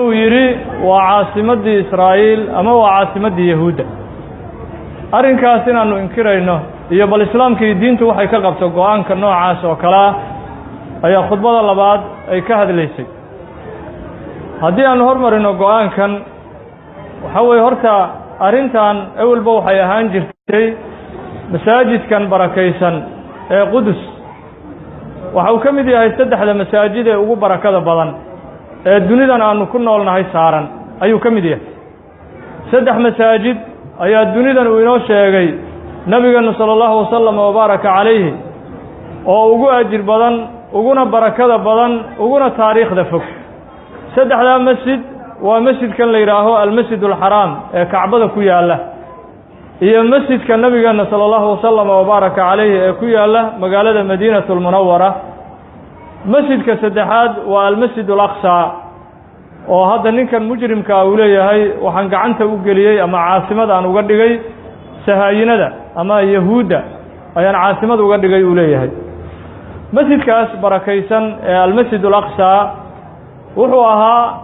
يري وعاصمة إسرائيل أما وعاصمة يهودا أرنكاسنا أنه إنكرينه يبقى الإسلام كي دين توحي كقبته قوان كالنوع عاس وكلا أي خطبة الله بعد أي كهد ليسي هدي أن هرمر إنه قوان كان وحوي هرتا أرنتان أول بوحي هانجرتي مساجد كان بركيسا قدس وحو كمدي هيستدح لمساجد أو بركة بضان الدنيا أنه كنا ولنا هاي سارا أيو كمدي سدح مساجد أي الدنيا وينو شيء نبينا صلى الله وسلم وبارك عليه ووجو أجر بدن وجونا بركة بدن وجونا تاريخ دفك سدح هذا مسجد ومسجد كان ليراه المسجد الحرام كعبة كويا الله هي المسجد كان نبينا صلى الله وسلم وبارك عليه كويا الله مقالة مدينة المنورة مسجد كسدحاد والمسجد الأقصى وهذا نكن مجرم كأوليه هاي وحن قعنت وقليه أما عاصمة أنا وقدقي سهاينا ده أما يهودا أيان عاصمة وقدقي أوليه هاي مسجد كاس بركيسا المسجد الأقصى وحوها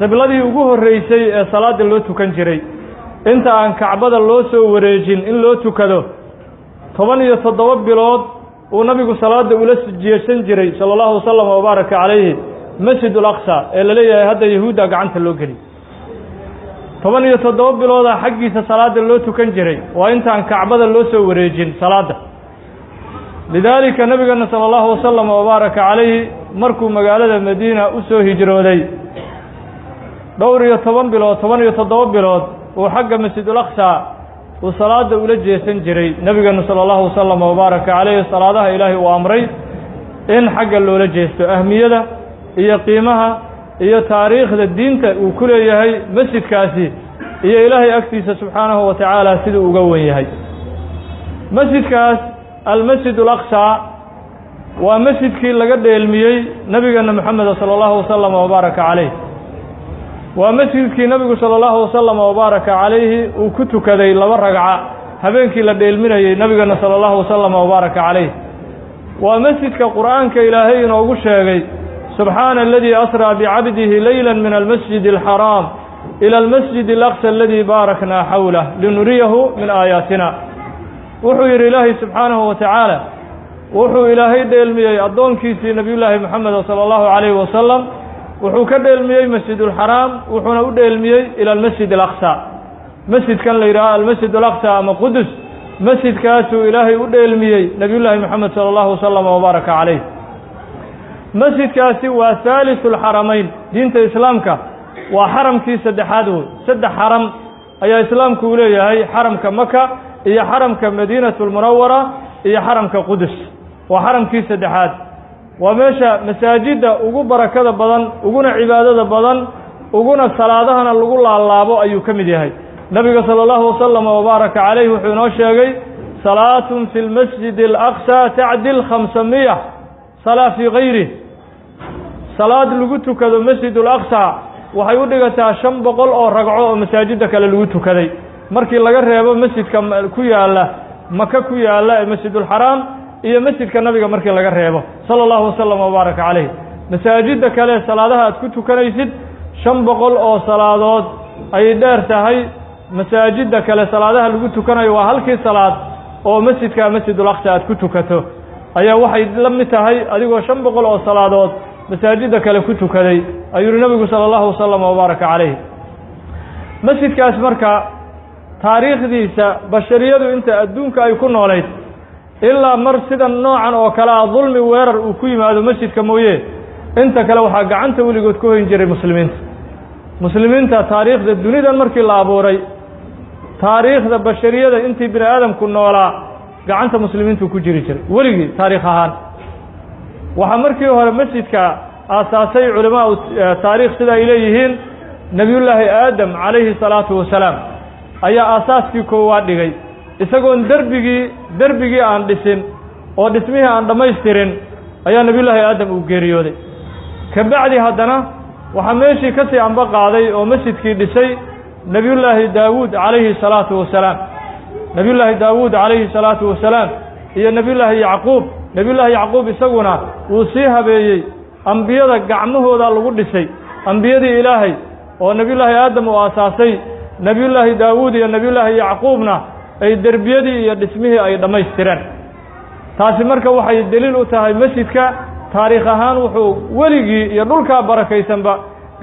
قبل الذي يوجه الرئيسي صلاة اللوتو كان جري أنت عن كعبة اللوتو وريجين إن لوتو كذا طبعا يتصدق بلاد ونبي صلاة أولى جيشن جري صلى الله وسلم وبارك عليه مسجد الأقصى اللي ليه هذا يهودا قعنت اللوجري طبعا يتصدق بلاد حقي صلاة اللوتو كان جري وأنت عن كعبة اللوتو وريجين صلاة لذلك نبينا صلى الله وسلم وبارك عليه مركو مقالة المدينة أسو هجرودي دور يطبن بلاد طبعا يتصدق بلاد وحق مسجد الأقصى وصلاة أولى جيسن جري نبينا صلى الله وسلم وبارك عليه صلاة إلهي وأمري إن حق الأولى جيسته أهمية هي قيمها هي تاريخ الدين وكل يهي مسجد كاسي هي إلهي أكتيس سبحانه وتعالى سيد وقوي يهي مسجد كاس المسجد الأقصى ومسجد كي لقد علمي نبينا محمد صلى الله وسلم وبارك عليه ومسجد كي نبي صلى الله وسلم وبارك عليه وكتو كذي لورقع هبينك لديلمني نبينا صلى الله وسلم وبارك عليه ومسجد كقرآن كإلهي نوغو شيغي سبحان الذي أسرى بعبده ليلا من المسجد الحرام إلى المسجد الأقصى الذي باركنا حوله لنريه من آياتنا وحو إلهي سبحانه وتعالى وحو إلهي ديلمي أدون كيسي نبي الله محمد صلى الله عليه وسلم وحو كديلمي مسجد الحرام وحونا وديلمي إلى المسجد الأقصى مسجد كان ليرى المسجد الأقصى أما قدس مسجد كاسو إلهي وديلمي نبي الله محمد صلى الله وسلم وبارك عليه مسجد كاسي وثالث الحرمين دينة إسلامك وحرم كي سدحاده سد حرم أي إسلامك وليه هي حرم كمكة هي حرم كمدينة المنورة هي حرم كقدس وحرم كي سدحاد ومشى مساجد وجو بركة بدن وجونا عبادة بدن وجونا صلاة هنا نقول الله أبو أيو كمدي هاي نبي صلى الله وسلم وبارك عليه وحنا شاقي صلاة في المسجد الأقصى تعدل 500 صلاة في غيره صلاة لقيتو كذا مسجد الأقصى وحيودقتها شنبقل أو رقعو مساجدك للقيتو كذي مركي لغا ريبو مسجد كويا الله مكة كويا الله مسجد الحرام إيه مسجد كالنبي مركي لغا ريبو صلى الله وسلم وبارك عليه مساجدك له صلاة أتكتو كنيسد شنبقل أو صلاة أي دار تهي مساجدك له صلاة لقيتو كني وهلكي صلاة أو مسجد كمسجد الأقصى أتكتو كتو أي واحد لم تهي أديكو شنبقل أو صلاة مساجدك له كتو كذي أيور النبي صلى الله وسلم وبارك عليه مسجد كاسمركا تاريخ ديسا بشرية أنت أدونك يكون عليه إلا مرسدا نوعا وكلا ظلم ويرر وكيم هذا مسجد كمويه أنت كلو حق عنت ولي قد كوين جري مسلمين تاريخ الدنيا المركي الله أبوري تاريخ البشرية أنت بن آدم كنا ولا قعنت مسلمين تكجري جري ولي تاريخها وحمركي هو المسجد كأساسي علماء تاريخ سدا إليهين نبي الله آدم عليه الصلاة والسلام أي أساس في كواد دقي إسقون دربيجي عن دسين أو دسمها عن دميسترين أي نبي الله آدم وجريودي كبعد هذانا وحمشي كسي عن بقى عليه ومسجد كي دسي نبي الله داود عليه الصلاة والسلام نبي الله داود عليه الصلاة والسلام هي نبي الله يعقوب نبي الله يعقوب يسقونا وصيها بي أنبياء قعمه ذا لغو دسي ambiyadii ilaahay oo nebiyullaahi aadam uu aasaasay nebiyullaahi daawuud iyo nebiyullaahi yacquubna ay derbiyadii iyo dhismihii ay dhammaystireen taasi marka waxay deliil u tahay masjidka taariikh ahaan wuxuu weligii iyo dhulkaa barakaysanba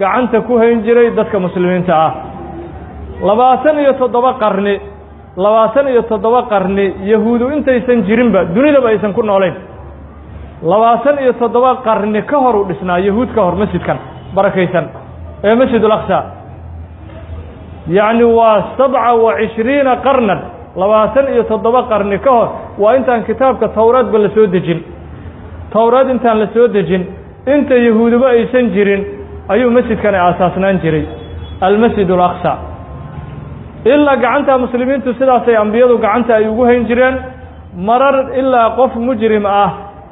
gacanta ku hayn jiray dadka muslimiinta ah 27 qarni yahuudu intaysan jirinba dunidaba aysan ku noolayn 27 qarni ka hor u dhisnaa yahuud ka hor masjidkan barakaysan ee masjid al-aqsa yacni waa 27 qarnan 27 qarni ka hor waa intaan kitaabka towraadba la soo dejin towraad intaan la soo dejin inta yahuuduba aysan jirin ayuu masjidkan aasaasnaan jiray almasjid al-aqsa ilaa gacanta muslimiintu sidaasay ambiyadu gacanta ay ugu hayn jireen marar ilaa qof mujrim ah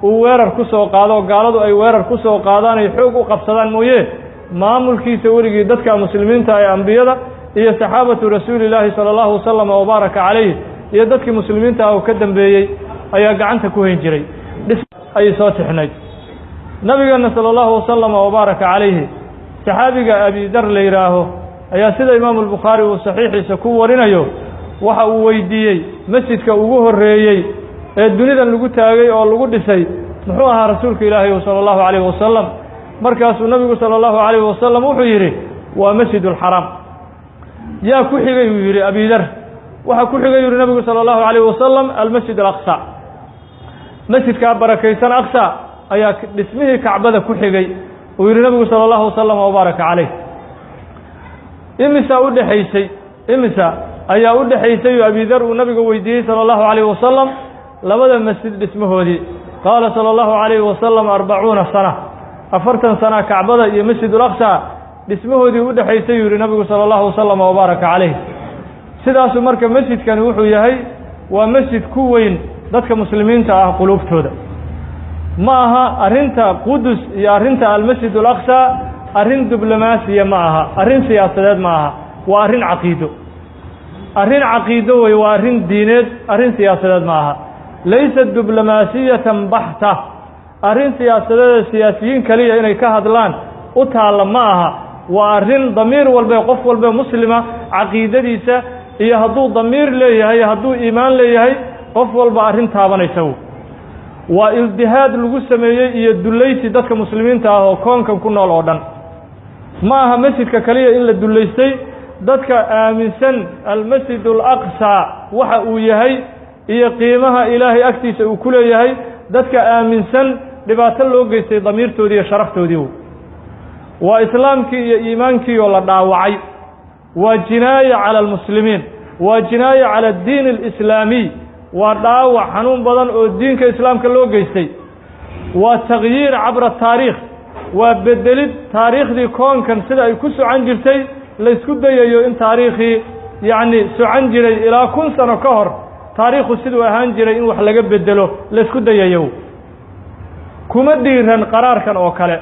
uu weerar ku soo qaado gaaladu ay weerar ku soo qaadaan ay xoog u qabsadaan mooye maamulkiisa weligii dadka muslimiinta ee ambiyada iyo saxaabatu rasuulillaahi sala allahu wasalam wa baaraka calayh iyo dadkii muslimiinta ah oo ka dambeeyey ayaa gacanta ku hayn jiray ayay soo tixnayd nabigeena sala allahu wasalam wa baaraka calayhi saxaabiga abi dar la yidhaaho ayaa sida imaamu albukhaari uu saxiixiisa ku warinayo waxa uu weydiiyey masjidka ugu horreeyey ee dunidan lagu taagay oo lagu dhisay muxuu ahaa rasuulka ilaahay sala allahu calayhi wasalam markaasuu nabigu sala allahu calayhi wasalam wuxuu yidhi waa masjidulxaraam yaa ku xigay uu yidhi abi dar waxa ku xigay yidhi nabigu sala allahu calayhi wasalam almasjid alaqsa masjidkaa barakaysan aqsa ayaa dhismihii kacbada ku xigay uu yidhi nabigu sala allahu wasalam wabaaraka calayh imisa ayaa u dhexaysay abi dar uu nabiga weydiiyey sala allahu calayhi wasalam labada masjid dhismahoodii qaala sala allahu calayhi wasalam 40 sana 40 sana kacbada iyo masjid al-aqsa dhismahoodii u dhexaysay yidhi nabigu sala allahu wasalam wabaaraka calayh sidaasuu marka masjidkani wuxuu yahay waa masjid ku weyn dadka muslimiinta ah quluubtooda ma aha arrinta qudus iyo arrinta almasjid al-aqsa arrin diblomaasiya ma aha arrin siyaasadeed ma aha waa arrin caqiido wey waa arrin diineed arrin siyaasadeed ma aha laysa diblomaasiyatan baxta arrin siyaasadeeda siyaasiyiin kaliya inay ka hadlaan u taalla ma aha waa arrin damiir walbe qof walbe muslima caqiidadiisa iyo hadduu damiir leeyahay hadduu iimaan leeyahay qof walba arrin taabanaysa waa ildihaad lagu sameeyey iyo dulaysi dadka muslimiinta ah oo koonkan ku nool oo dhan ma aha masjidka kaliya in la dulaystay dadka aaminsan almasjid al-aqsa waxa uu yahay iyo qiimaha ilaahay agtiisa uu ku leeyahay dadka aaminsan dhibaato loo geystay damiirtoodii iyo sharaftoodii waa islaamkii iyo iimaankii oo la dhaawacay waa jinaaya cala almuslimiin waa jinaaya cala addiin alislaamiy waa dhaawac xanuun badan oo diinka islaamka loo geystay waa tagyiir cabra taariikh waa bedelid taariikhdii koonkan sida ay ku socan jirtay laysku dayayo in taariikhii yacni socan jiray ilaa 1000 sano ka hor taariikhu siduu ahaan jiray in wax laga bedelo laysku dayayo kuma dhiiran qaraarkan oo kale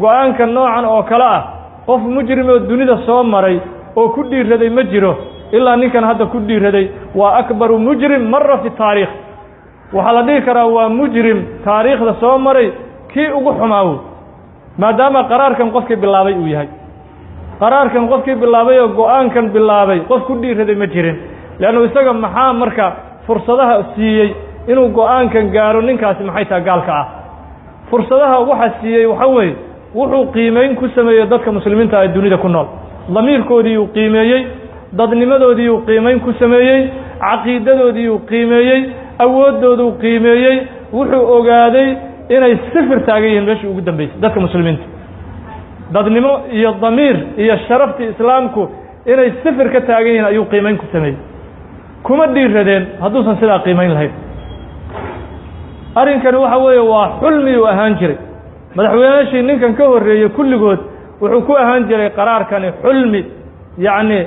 go-aankan noocan oo kale ah qof mujrim oo dunida soo maray oo ku dhiiraday ma jiro ilaa ninkan hadda ku dhiiraday waa akbaru mujrim mara fi taariikh waxaa la dhihi karaa waa mujrim taariikhda soo maray kii ugu xumaawo maadaama qaraarkan qofkii bilaabay uu yahay qaraarkan qofkii bilaabay oo go-aankan bilaabay qof ku dhiiraday ma jirin leannu isaga maxaa marka fursadaha siiyey inuu go-aankan gaaro ninkaasi maxay tahay gaalka ah fursadaha waxa siiyey waxa weeye wuxuu qiimeyn ku sameeyey dadka muslimiinta ee dunida ku nool damiirkoodii uu qiimeeyey dadnimadoodii uu qiimeyn ku sameeyey caqiidadoodii uu qiimeeyey awooddooduu qiimeeyey wuxuu ogaaday inay sifir taagan yihiin meeshii ugu dambaysay dadka muslimiinta dadnimo iyo damiir iyo sharaftii islaamku inay sifir ka taagan yihiin ayuu qiimeyn ku sameeyey kuma dhiiradeen hadduusan sidaa qiimeyn lahayn arrinkani waxa weeye waa xulmiyuu ahaan jiray madaxweynaashii ninkan ka horreeyey kulligood wuxuu ku ahaan jiray qaraarkani xulmi yacni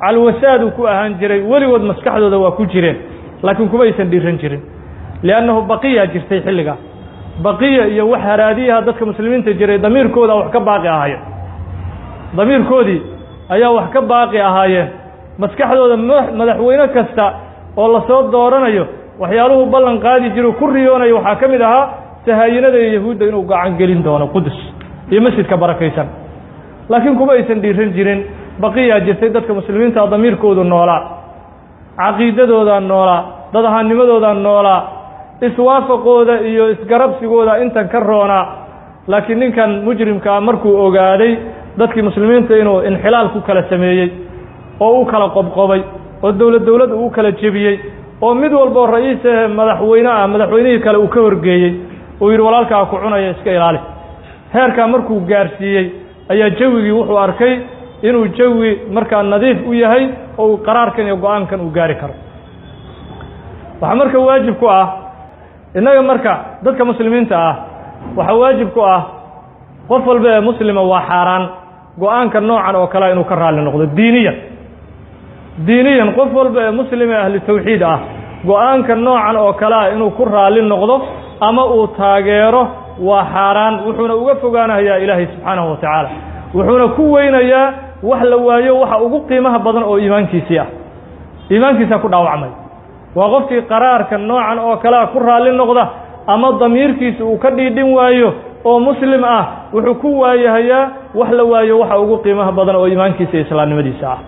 calwasaad uu ku ahaan jiray weligood maskaxdooda waa ku jireen laakiin kuma aysan dhiiran jirin liannahu baqiyaa jirtay xilligaa baqiya iyo wax haraadiyaha dadka muslimiinta jiray damiirkooda wax ka baaqi ahaayeen damiirkoodii ayaa wax ka baaqi ahaayeen maskaxdooda madaxweyne kasta oo lasoo dooranayo waxyaaluhu ballan qaadi jiru ku riyoonayo waxaa ka mid ahaa sahaayinada iyo yahuudda inuu gacan gelin doono qudus iyo masjidka barakaysan laakiin kuma aysan dhiiran jirin baqiyaa jirtay dadka muslimiinta damiirkoodu noolaa caqiidadooda noolaa dad ahaanimadooda noolaa iswaafaqooda iyo isgarabsigooda intan ka roonaa laakiin ninkan mujrimka markuu ogaaday dadkii muslimiinta inuu inxilaal ku kala sameeyey oo u kala qobqobay oo dowlad uu kala jebiyey oo mid walba ra'iis madaxweynihii kale uu ka horgeeyey uu yidhi walaalkaa ku cunaya iska ilaali heerkaa markuu gaarsiiyey ayaa jawigii wuxuu arkay inuu jawi markaa nadiif u yahay oo uu qaraarkan iyo go-aankan uu gaari karo waxaa marka waajib ku ah innaga marka dadka muslimiinta ah waxaa waajib ku ah qof walba ee muslima waa xaaraan go-aanka noocan oo kale inuu ka raalli noqdo diiniyan qof walba ee muslim ee ahli tawxiid ah go-aanka noocan oo kale ah inuu ku raalli noqdo ama uu taageero waa xaaraan wuxuuna uga fogaanayaa ilaahay subxaanahu wa tacaala wuxuuna ku weynayaa wax la waayo waxa ugu qiimaha badan oo iimaankiisii ah iimaankiisa ku dhaawacmay waa qofkii qaraarka noocan oo kale ku raalli noqda ama damiirkiisa uu ka dhiidhin waayo oo muslim ah wuxuu ku waayahayaa wax la waayo waxa ugu qiimaha badan oo iimaankiisa iyo islaamnimadiisa ah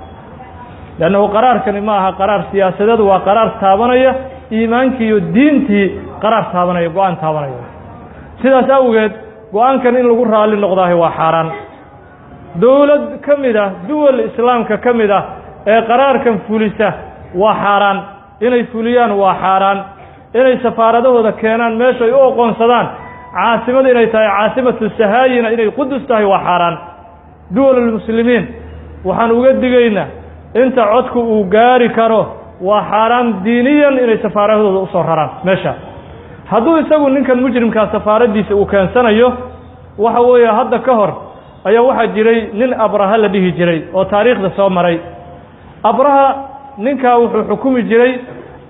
lannahu qaraarkani ma aha qaraar siyaasadeed waa qaraar taabanaya iimaankii iyo diintii qaraar taabanaya go-aan taabanaya sidaas awgeed go-aankan in lagu raalli noqdaahi waa xaaraan dowlad ka mid ah duwal islaamka ka mid ah ee qaraarkan fulisa waa xaaraan inay fuliyaan waa xaaraan inay safaaradahooda keenaan meesha ay u aqoonsadaan caasimada inay tahay caasimatu sahaayina inay qudus tahay waa xaaraan duwalulmuslimiin waxaan uga digaynaa inta codku uu gaari karo waa xaaraan diiniyan inay safaaradahooda u soo raraan meesha hadduu isagu ninkan mujrimkaa safaaraddiisa uu keensanayo waxa weeye hadda ka hor ayaa waxaa jiray nin abraha la dhihi jiray oo taariikhda soo maray abraha ninkaa wuxuu xukumi jiray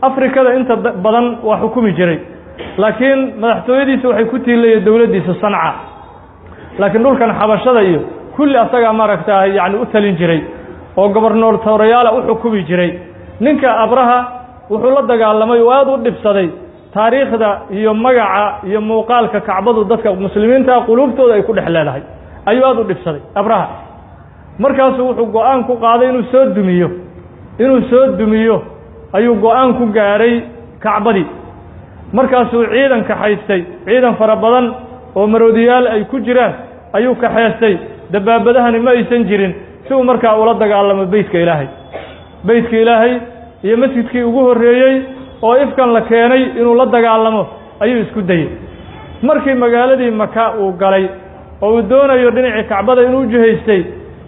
afrikada inta badan waa xukumi jiray laakiin madaxtooyadiisa waxay ku tiilayeen dowladdiisa sanca laakiin dhulkan xabashada iyo kulli asagaa maaragtaa yacni u talin jiray oo gobornatoreyaala u xukumi jiray ninka abraha wuxuu la dagaalamay oo aad u dhibsaday taariikhda iyo magaca iyo muuqaalka kacbadu dadka muslimiinta quluubtooda ay ku dhex leedahay ayuu aad u dhibsaday abraha markaasuu wuxuu go-aan ku qaaday inuu soo dumiyo ayuu go-aan ku gaaray kacbadii markaasuu ciidan kaxaystay ciidan fara badan oo maroodiyaal ay ku jiraan ayuu kaxaystay dabaabadahani ma aysan jirin si uu markaa ula dagaalamo beytka ilaahay iyo masjidkii ugu horreeyey oo ifkan la keenay inuu la dagaalamo ayuu isku dayey markii magaaladii maka uu galay oo uu doonayo dhinacii kacbada inuu jihaystay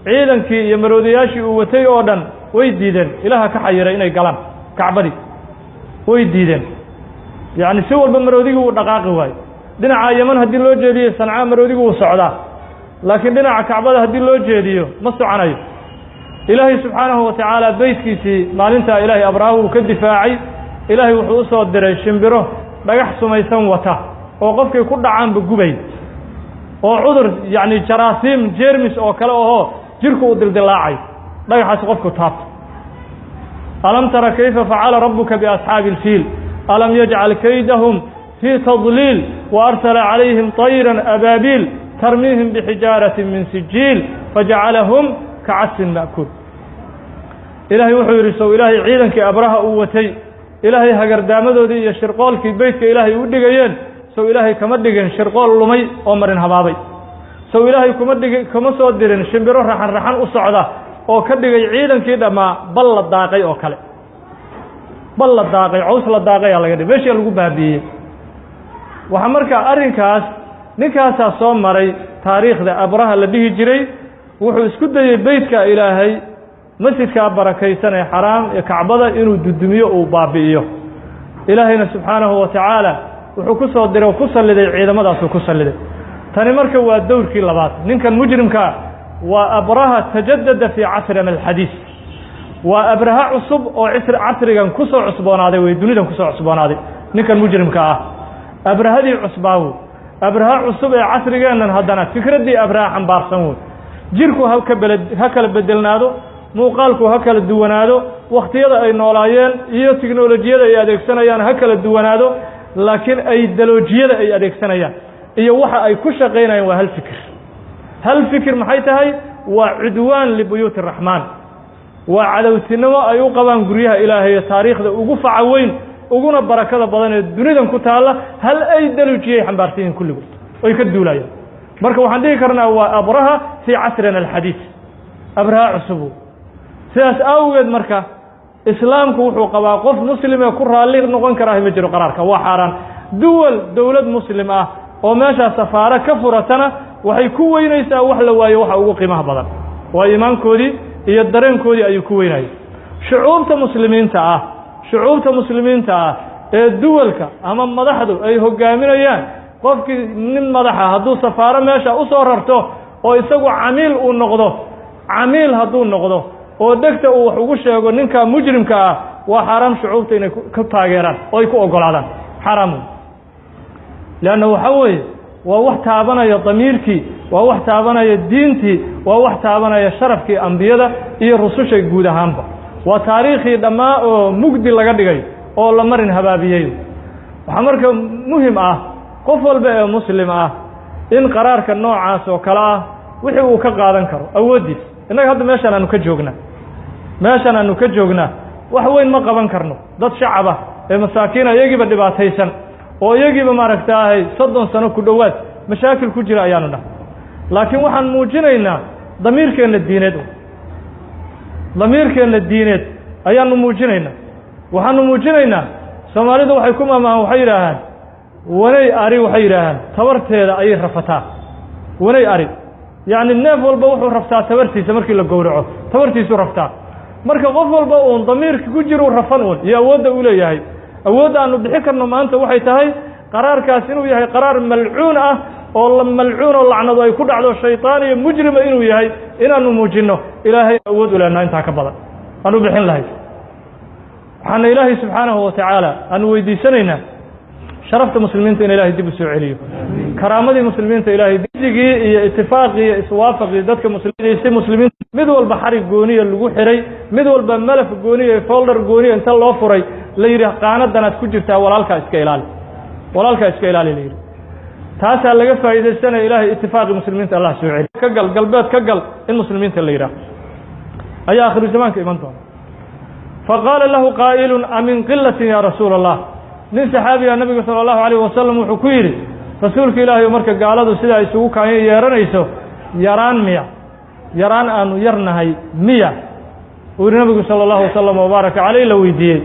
ciidankii iyo maroodiyaashii uu watay oo dhan way diideen ilaaha ka xayiray inay galaan kacbadii way diideen yacni si walba maroodigii uu dhaqaaqi waayo dhinaca yaman haddii loo jeediyo sanca maroodigii wuu socdaa laakiin dhinaca kacbada haddii loo jeediyo ma soconayo ilaahay subxaanahu wa tacaala beytkiisii maalintaa ilaahay abraha uu ka difaacay ilaahay wuxuu u soo diray shimbiro dhagax sumaysan wata oo qofkay ku dhacaanba gubay oo cudur yacni jaraasiim jeermis oo kale ahoo jirku u dildilaacay dhagaxaas qofku taabto alam tara kayfa facala rabbuka biasxaabi ilfiil alam yajcal kaydahum fii tadliil wa arsala calayhim tayran abaabiil tarmiihim bixijaaratin min sijiil fajacalahum kacasfin ma'kuul ilaahay wuxuu yidhi sow ilaahay ciidankii abraha uu watay ilaahay hagardaamadoodii iyo shirqoolkii beytka ilaahay u dhigayeen sow ilaahay kama dhigin shirqool lumay oo marin habaabay sow ilaahay kuma soo dirin shimbiro raxan u socda oo ka dhigay ciidankii dhammaa bal la daaqay oo kale bal la daaqay caws la daaqayaa laga dhigay meeshii lagu baabi'iyey waxaa markaa arrinkaas ninkaasaa soo maray taariikhda abraha la dhihi jiray wuxuu isku dayey beytka ilaahay masjidkaa barakaysan ee xaraam ee kacbada inuu dudumiyo uu baabi'iyo ilaahayna subxaanahu wa tacaala wuxuu ku soo diray oo ku salliday ciidamadaasuu ku salliday tani marka waa dowrkii labaad ninkan mujrimkaa waa abraha tajadada fii casrina alxadiis waa abraha cusub oo casrigan ku soo cusboonaaday wey dunidan kusoo cusboonaaday ninkan mujrimka ah abrahadii cusbaawo abraha cusub ee casrigeennan haddana fikraddii abraha xambaarsan wey jirku ha kala bedelnaado muuqaalku ha kala duwanaado wakhtiyada ay noolaayeen iyo tiknolojiyada ay adeegsanayaan ha kala duwanaado laakiin aydaloojiyada ay adeegsanayaan iyo waxa ay ku shaqaynayaan waa hal fikir maxay tahay وعدوان لبيوت الرحمن وعدوتنما أيو قبان قريها إلهي تاريخ ذا وقف عوين وقونا بركة بدن الدنيا كتالا هل أي دلوجيه حنبارتين كل قلت ويكدوا لا مركب وحندي كرنا وأبرها في عصرنا الحديث أبرها عصبه سياس أوجد مركب إسلام كوحو قواقف مسلم يكرها اللي نقول كراه مجرى قرارك وحاران دولة مسلمة وماشى سفارة كفرتنا وحي كوينيسا وحلا واي وحا ugu qiimaha badan waa iimaankoodii iyo dareenkoodii ay ku weynayeen shucuubta muslimiinta ah ee duwalka ama madaxdu ay hogaaminayaan qofkii nin madaxa hadduu safaaro meesha u soo rarto oo isagu camiil hadduu noqdo oo degta uu wax ugu sheego ninka mujrimka ah waa xaraam shucuubta inay ku taageeraan oo ay ku ogolaadaan xaraam لأنه حوي ووح تابنا ضميركي ووح تابنا دينتي ووح تابنا شرفك أنبياء إيه الرسول جودة هامبا وتاريخي دماء مجد لقدقي أو لمرن هبابيين وحمرك مهم قفل بقى مسلم إن قرارك النوع عاس وكلا وحي كقادن كرو أودي إنك هذا ماشان أنو كجوجنا وحوين ما قبن كرنو ضد شعبه المساكين يجب الدبات هيسن oo iyagiiba maaragtay 30 sano ku dhawaad mashaakil ku jira ayaanu dhahay laakiin waxaan muujinaynaa damiirkeena diineed ayaanu muujinaynaa Soomaalidu waxay ku maamaan waxay yiraahdaan wanay ari waxay yiraahdaan tabarteeda ay rafataa wanay ari yaani neef walba wuxuu raftaa tabartiisa markii la gowraco tabartiisu raftaa marka qof walba oo damiirka ku jiro rafan iyo awoodda uu leeyahay awood aanu bixi karno maanta waxay tahay qaraarkaas inuu yahay qaraar malcuun oo malcuun oo lacnadu ay ku dhacdo shaytaan iyo mujrim inuu yahay inaanu muujino ilaahay awood u leenahay inta ka badan aanu bixin lahayd waxaan ilaahay subhanahu wa ta'ala aanu weydiisanaynaa sharafta muslimiinta in ilaahay dib u soo celiyo karaamadii muslimiinta ilaahay digii iyo ittifaaqi iyo iswaafaqi dadka muslimiinta mid walba xarig gooniya lagu xiray mid walba malaf gooniya folder gooniya inta loo furay la yiri qaanadan aad ku jirtaa walaalka iska ilaali la yiri taasa laga faa'iideysanay ilaahay ittifaaqi muslimiinta Allah soo celiyo galbeed ka gal in muslimiinta la yiraahdo ayaa akhir zamaanka iman doona فقال له قائل أمن قلة يا رسول الله nin saxaabiga nabiga sallallahu alayhi wasallam wuxuu ku yiri rasuulka ilaahay marka gaaladu sida ay isugu kaayo yeeranayso yaraan aanu yarnahay miya uu nabiga sallallahu alayhi wasallam mubaaraka alayhi la weydiiyay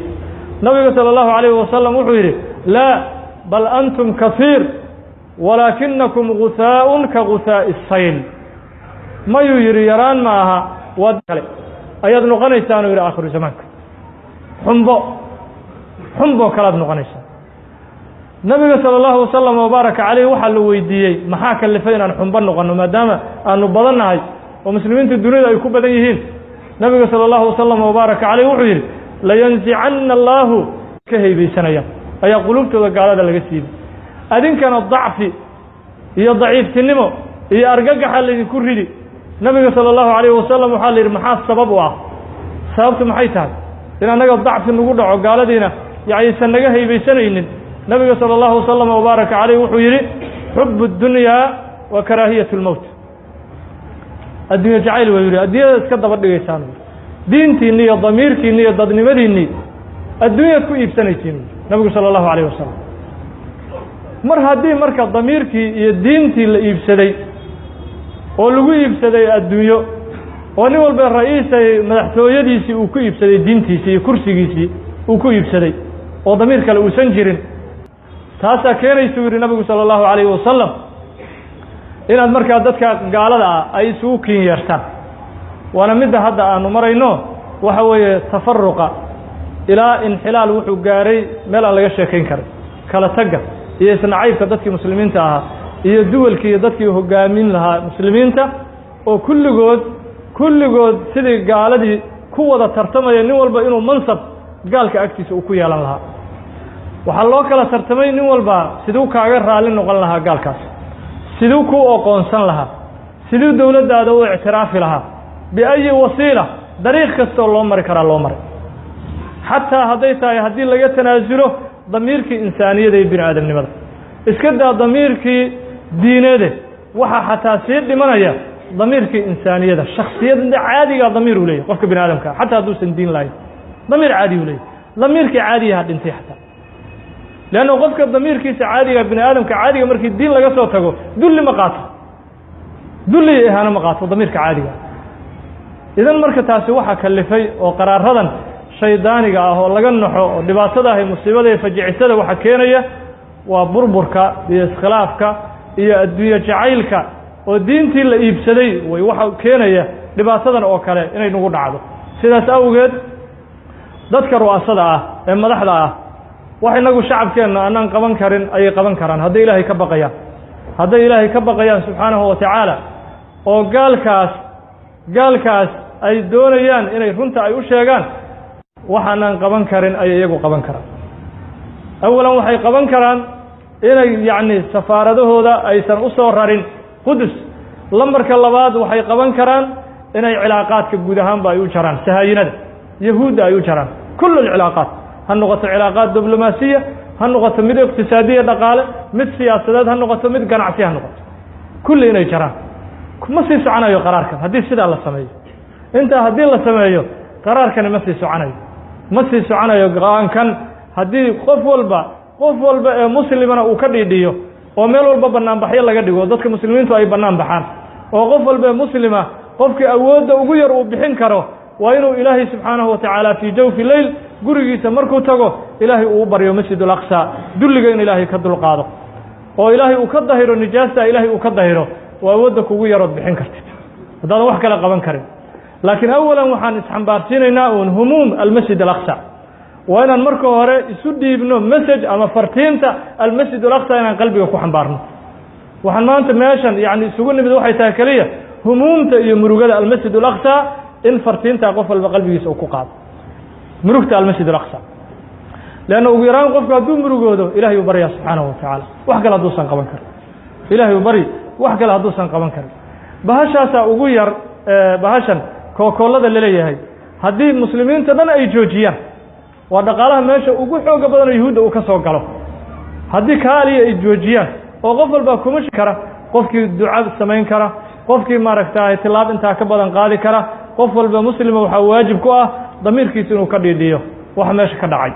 nabiga sallallahu alayhi wasallam wuxuu yiri la bal antum kathir walakinakum ghusaa'un ka ghusaa'is sayl ma yiri yaraan ma aha wad kale ayad noqonaysaan uu yiri akhir zamaanka xumbo kala noqonaysa nabiga sallallahu alayhi wasallam mubaaraka alayhi waxa la weydiiyay maxaa kalifay inaan xumbo noqono maadaama aanu badanahay oo muslimiinta dunida ay ku badan yihiin nabiga sallallahu alayhi wasallam mubaaraka alayhi wuxuu yiri la yanzi'anna Allahu ka haybaysanaya ayaa qulubtooda gaalada laga siibay adinkana dacfi iyo daciiftinimo iyo argagax la idinku ridi nabiga sallallahu alayhi wasallam waxa la yiri maxaa sabab u sababtu maxay tahay in anaga dacfi nagu dhaco gaaladiina يعني سنجا هي بيسنين النبي صلى الله عليه وسلم وبارك عليه وحيري حب الدنيا وكراهية الموت الدنيا جعل ويري الدنيا كذا بدي يسان دينتي ني ضميرك ني ضدني مديني الدنيا كوي بسنتين النبي صلى الله عليه وسلم هدي مركز ضميرك دينتي اللي يبسدي ولو يبسدي الدنيا ونقول بالرئيس مدحتويديسي وكو يبسدي دينتيسي كرسيgiisii uu ku ibsaday oo damiir kale uu san jirin taasa keenayso yiri nabiga sallallahu alayhi wasallam inaad markaa dadka gaalada ay isugu kiin yeertaan wana mid hadda aanu marayno waxa weeye tafarruqa ilaa inxilaal wuxuu gaaray meel aan laga sheekayn karin kala taga iyo isnaacibka dadkii muslimiinta ahaa iyo duwalkii dadkii hogaamin lahaa muslimiinta oo kulligood sidii gaaladii ku wada tartamaya nin walba inuu mansab gaalka agtiisa uu ku yeelan lahaa waxa loo kala tartamay nin walba sidoo kaaga raali noqon lahaa gaalkaas sidoo ku aqoonsan lahaa sidoo dawladdaada u ictiraafi lahaa bi ay wasiila dariiq kasta loo mari kara loo maray hatta haday tahay hadii laga tanaasulo damiirkii insaaniyada iyo bini'aadamnimada iska daa damiirkii diineed waxa xataa si dhimanaya ضميرك إنسانية الشخصية عادية ضمير وليه قفك بن آدم حتى هدو سندين لاي ضمير عادي وليه ضميرك عادي هاد انتي حتى لأنه قفك الضمير كيس عادي بن آدم كعادي مركي الدين لقى صوتك دل مقاطع دل إهانة مقاطع ضميرك عادي إذا مركة تاسوحة كلفي وقرار هذا شيطاني أهو لقى النحو دباسة هي مصيبة فجعسة وحكينية وبربرك بإسخلافك هي الدنيا جعيلك ودينتي اللي يبسدي ويوحى كينية دباسة أو كله إنه نقول عادو سيداس أوجد ذكر رؤساء إما لحظة waxay nagu shacabkeena anaan qaban karin ay qaban karaan haddii ilaahay ka baqayaan haddii ilaahay ka baqayaan subxaanahu wa tacaala oo gaalkaas ay doonayaan inay runta ay u sheegaan waxaanan qaban karin ay iyagu qaban karaan awalan waxay qaban karaan inay yacni safaaradahooda aysan u soo rarin qudus lambarka labaad waxay qaban karaan inay cilaaqaadka guud ahaanba ay u jaraan sahaayinada yahuudda ay u jaraan kull alcilaaqaat هالنقطة علاقات دبلوماسية هالنقطة مد اقتصادية دقالة مد سياسات هالنقطة مد قناعسية هالنقطة كل إنه يجران ما سيسعنا يو قرارك هدي سيد الله سمعي أنت هدي الله سمعي قرارك ما سيسعنا ما سيسعنا يو قران كان هدي قف والبا مسلمنا وكدي ديو وميل والبا بنام بحيل لقى ديو ضدك مسلمين تو أي بنام بحان وقف والبا مسلمة قفك أود وغير وبحين كرو وإنه إلهي سبحانه وتعالى في جوف الليل gurigiisa markuu tago ilaahay uu bariyo masjidul aqsa dulliga in ilaahay ka dul qaado oo ilaahay uu ka dahiro nijaasta ilaahay uu ka dahiro waa wada kugu yarood bixin kartid hadaan wax kale qaban karin laakiin awalan waxaan isxambaarsiinaynaa humuum almasjid al-aqsa waa inaan marka hore isu dhiibno message ama fartiinta almasjid al-aqsa inaan qalbiga ku xambaarno waxaan maanta meeshan yani isugu nimid waxay tahay kaliya humuumta iyo murugada almasjid al-aqsa in fartiinta qof walba qalbigiisa uu ku qaado مرقت المسجد الأقصى لأنه ويران قفك دون مرقوده إلهي يبري سبحانه وتعالى وحق له دوسان قبن كر إلهي يبري وحق له دوسان قبن كر بهاشا وغير بهاشا كوكولا اللي هي هذه المسلمين تدن أي جوجيا ودقالها ماشى وقول حوق بدن اليهود وكسر قالوا هذه كالي أي جوجيا وقفل باكمش كره قفك دعاء السمين كره قفك ما ركتاه تلاب انت كبدن قاضي كره قفل بمسلم وحواجب كوه ضمير كيسين وكديديو waxa meesha ka dhacay